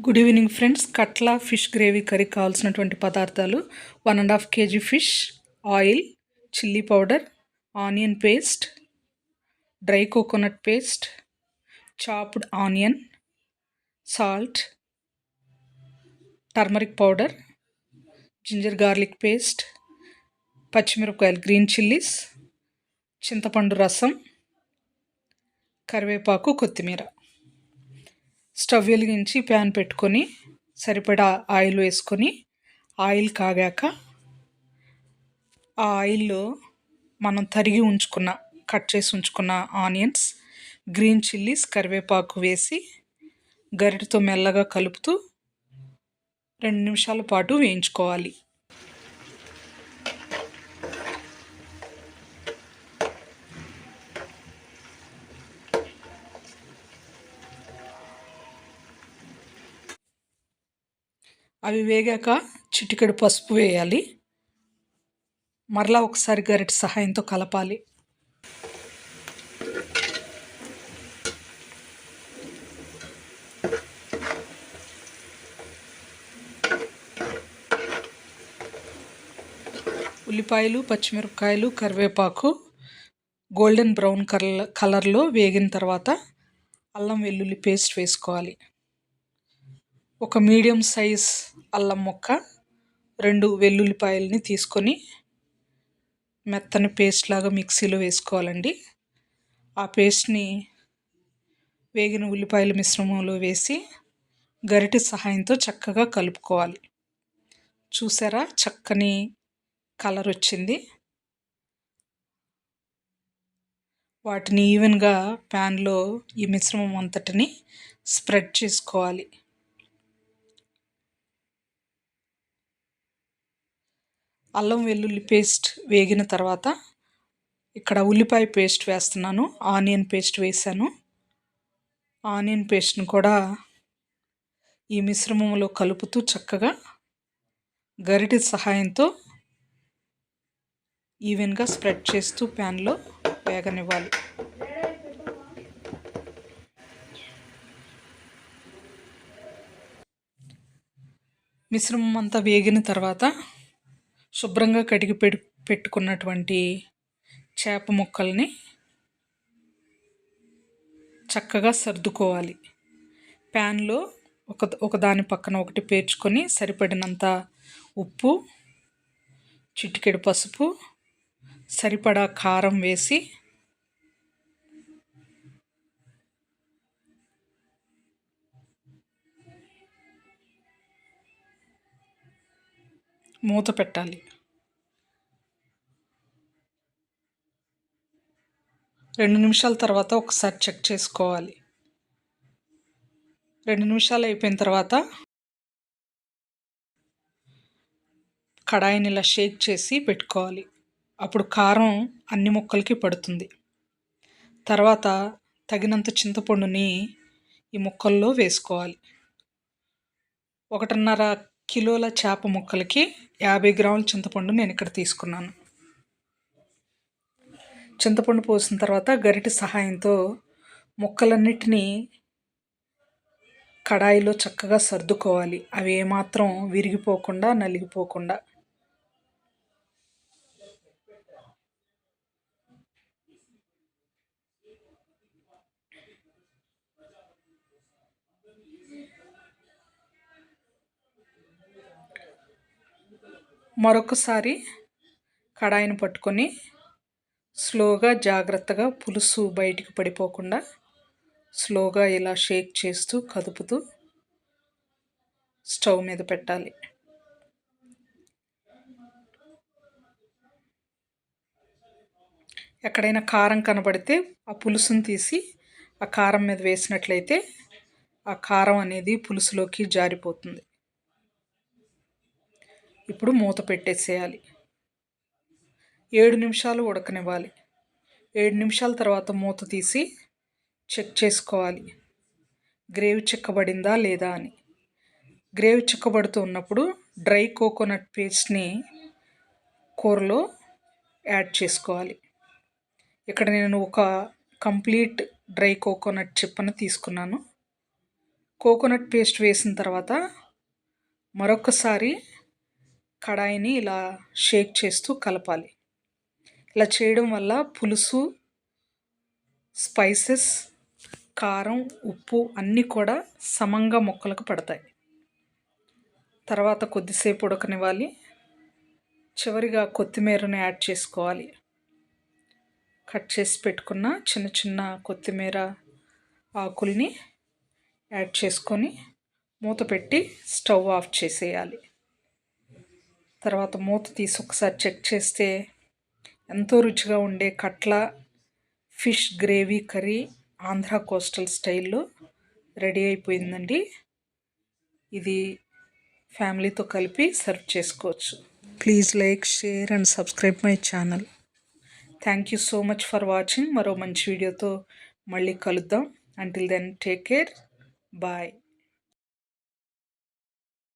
Good evening friends. Catla fish gravy curry కావాల్సినటువంటి పదార్థాలు: 1.5 kg fish, oil, chilli powder, onion paste, dry coconut paste, chopped onion, salt, turmeric powder, ginger garlic paste, పచ్చిమిరపకాయలు, green chillies, చింతపండు రసం, కరివేపాకు, కొత్తిమీర. Stove వెలిగించి pan పెట్టుకొని సరిపడా ఆయిల్ వేసుకొని, ఆయిల్ కాగాక ఆ ఆయిల్లో మనం కట్ చేసి ఉంచుకున్న ఆనియన్స్, గ్రీన్ చిల్లీస్, కరివేపాకు వేసి గరిటెతో మెల్లగా కలుపుతూ 2 నిమిషాల పాటు వేయించుకోవాలి. అవి వేగాక చిటికెడు పసుపు వేయాలి. మరలా ఒకసారి గరిటె సహాయంతో కలపాలి. ఉల్లిపాయలు, పచ్చిమిరపకాయలు, కరివేపాకు గోల్డెన్ బ్రౌన్ కలర్లో వేగిన తర్వాత అల్లం వెల్లుల్లి పేస్ట్ వేసుకోవాలి. ఒక మీడియం సైజ్ అల్లం ముక్క, 2 వెల్లుల్లిపాయలని తీసుకొని మెత్తని పేస్ట్ లాగా మిక్సీలో వేసుకోవాలండి. ఆ పేస్ట్ని వేగిన ఉల్లిపాయల మిశ్రమంలో వేసి గరిటె సహాయంతో చక్కగా కలుపుకోవాలి. చూసారా, చక్కని కలర్ వచ్చింది. వాటిని ఈవెన్గా ప్యాన్లో ఈ మిశ్రమం అంతటిని స్ప్రెడ్ చేసుకోవాలి. అల్లం వెల్లుల్లి పేస్ట్ వేగిన తర్వాత ఇక్కడ ఉల్లిపాయ పేస్ట్ వేస్తున్నాను. ఆనియన్ పేస్ట్ వేసాను. ఆనియన్ పేస్ట్ని కూడా ఈ మిశ్రమంలో కలుపుతూ చక్కగా గరిటె సహాయంతో ఈవెన్గా స్ప్రెడ్ చేస్తూ ప్యాన్లో వేగనివ్వాలి. మిశ్రమం అంతా వేగిన తర్వాత శుభ్రంగా కడిగి పెట్టుకున్నటువంటి చేప ముక్కల్ని చక్కగా సర్దుకోవాలి. ప్యాన్లో ఒకదాని పక్కన ఒకటి పేర్చుకొని సరిపడినంత ఉప్పు, చిటికెడు పసుపు, సరిపడా కారం వేసి మూత పెట్టాలి. 2 నిమిషాల తర్వాత ఒకసారి చెక్ చేసుకోవాలి. 2 నిమిషాలు అయిపోయిన తర్వాత కడాయిని ఇలా షేక్ చేసి పెట్టుకోవాలి. అప్పుడు కారం అన్ని ముక్కలకి పడుతుంది. తర్వాత తగినంత చింతపండుని ఈ ముక్కల్లో వేసుకోవాలి. 1.5 కిలోల చేప ముక్కలకి 50 గ్రాముల చింతపండు నేను ఇక్కడ తీసుకున్నాను. చింతపండు పోసిన తర్వాత గరిటె సహాయంతో ముక్కలన్నిటినీ కడాయిలో చక్కగా సర్దుకోవాలి. అవి ఏమాత్రం విరిగిపోకుండా, నలిగిపోకుండా. మరొకసారి కడాయిని పట్టుకొని స్లోగా, జాగ్రత్తగా, పులుసు బయటికి పడిపోకుండా స్లోగా ఇలా షేక్ చేస్తూ కదుపుతూ స్టవ్ మీద పెట్టాలి. ఎక్కడైనా కారం కనబడితే ఆ పులుసును తీసి ఆ కారం మీద వేసినట్లయితే ఆ కారం అనేది పులుసులోకి జారిపోతుంది. ఇప్పుడు మూత పెట్టేసేయాలి. 7 నిమిషాలు ఉడకనివ్వాలి. 7 నిమిషాల తర్వాత మూత తీసి చెక్ చేసుకోవాలి గ్రేవీ చిక్కబడిందా లేదా అని. గ్రేవీ చిక్కబడుతూ ఉన్నప్పుడు డ్రై కోకోనట్ పేస్ట్ని కూరలో యాడ్ చేసుకోవాలి. ఇక్కడ నేను ఒక కంప్లీట్ డ్రై కోకోనట్ చిప్పను తీసుకున్నాను. కోకోనట్ పేస్ట్ వేసిన తర్వాత మరొకసారి కడాయిని ఇలా షేక్ చేస్తూ కలపాలి. ఇలా చేయడం వల్ల పులుసు, స్పైసెస్, కారం, ఉప్పు అన్నీ కూడా సమంగా ముక్కలకు పడతాయి. తర్వాత కొద్దిసేపు ఉడకనివ్వాలి. చివరిగా కొత్తిమీరను యాడ్ చేసుకోవాలి. కట్ చేసి పెట్టుకున్న చిన్న చిన్న కొత్తిమీర ఆకుల్ని యాడ్ చేసుకొని మూత పెట్టి స్టవ్ ఆఫ్ చేసేయాలి. తర్వాత మూత తీసి ఒకసారి చెక్ చేస్తే ఎంతో రుచిగా ఉండే catla fish gravy curry Andhra coastal స్టైల్లో రెడీ అయిపోయిందండి. ఇది ఫ్యామిలీతో కలిపి సర్వ్ చేసుకోవచ్చు. Please like, share and subscribe my channel. Thank you so much for watching. మరో మంచి వీడియోతో మళ్ళీ కలుద్దాం. Until then take care. Bye.